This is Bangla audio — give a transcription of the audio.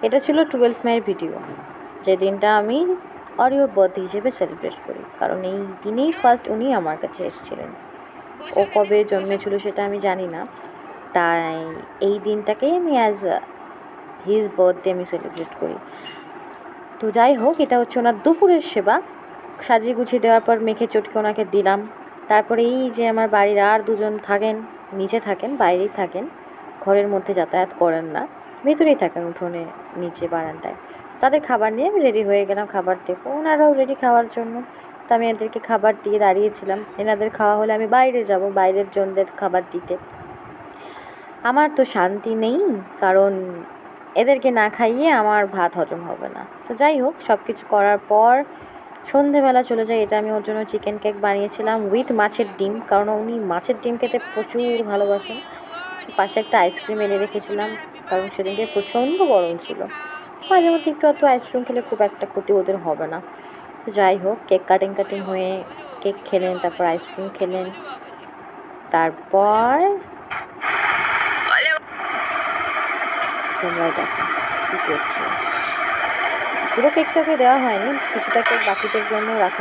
এটা ছিল 12th মের ভিডিও, যে দিনটা আমি অরিওর বার্থডে হিসেবে সেলিব্রেট করি, কারণ এই দিনেই ফার্স্ট উনি আমার কাছে এসেছিলেন। ও কবে জন্মেছিল সেটা আমি জানি না, তাই এই দিনটাকেই আমি অ্যাজ হিজ বার্থডে আমি সেলিব্রেট করি। তো যাই হোক, এটা হচ্ছে ওনার দুপুরের সেবা। সাজিয়ে গুছিয়ে দেওয়ার পর মেখে চটকে ওনাকে দিলাম। তারপরে এই যে আমার বাড়ির আর দুজন থাকেন, নিচে থাকেন, বাইরেই থাকেন, ঘরের মধ্যে যাতায়াত করেন না, ভেতরেই থাকেন উঠোনে নিচে বারান্দায়। তাদের খাবার নিয়ে আমি রেডি হয়ে গেলাম খাবার দেবো, ওনারাও রেডি খাওয়ার জন্য। তো আমি এদেরকে খাবার দিয়ে দাঁড়িয়েছিলাম, এনাদের খাওয়া হলে আমি বাইরে যাব বাইরের জনদের খাবার দিতে। আমার তো শান্তি নেই, কারণ এদেরকে না খাইয়ে আমার ভাত হজম হবে না। তো যাই হোক, সব কিছু করার পর সন্ধেবেলা চলে যায়। এটা আমি ওর জন্য চিকেন কেক বানিয়েছিলাম উইথ মাছের ডিম, কারণ উনি মাছের ডিম খেতে প্রচুর ভালোবাসেন। পাশে একটা আইসক্রিম এনে রেখেছিলাম, কারণ সেদিনকে প্রচণ্ড গরম ছিল। মাঝে মধ্যে একটু আইসক্রিম খেলে খুব একটা ক্ষতি ওদের হবে না। তো যাই হোক, কেক কাটিং হয়ে কেক খেলেন, তারপর আইসক্রিম খেলেন, তারপর তোমরা দেখো কী করছো। পুরো কেকটাকে দেওয়া হয়নি, কিছুটা কেক বাকিদের জন্য রাখা।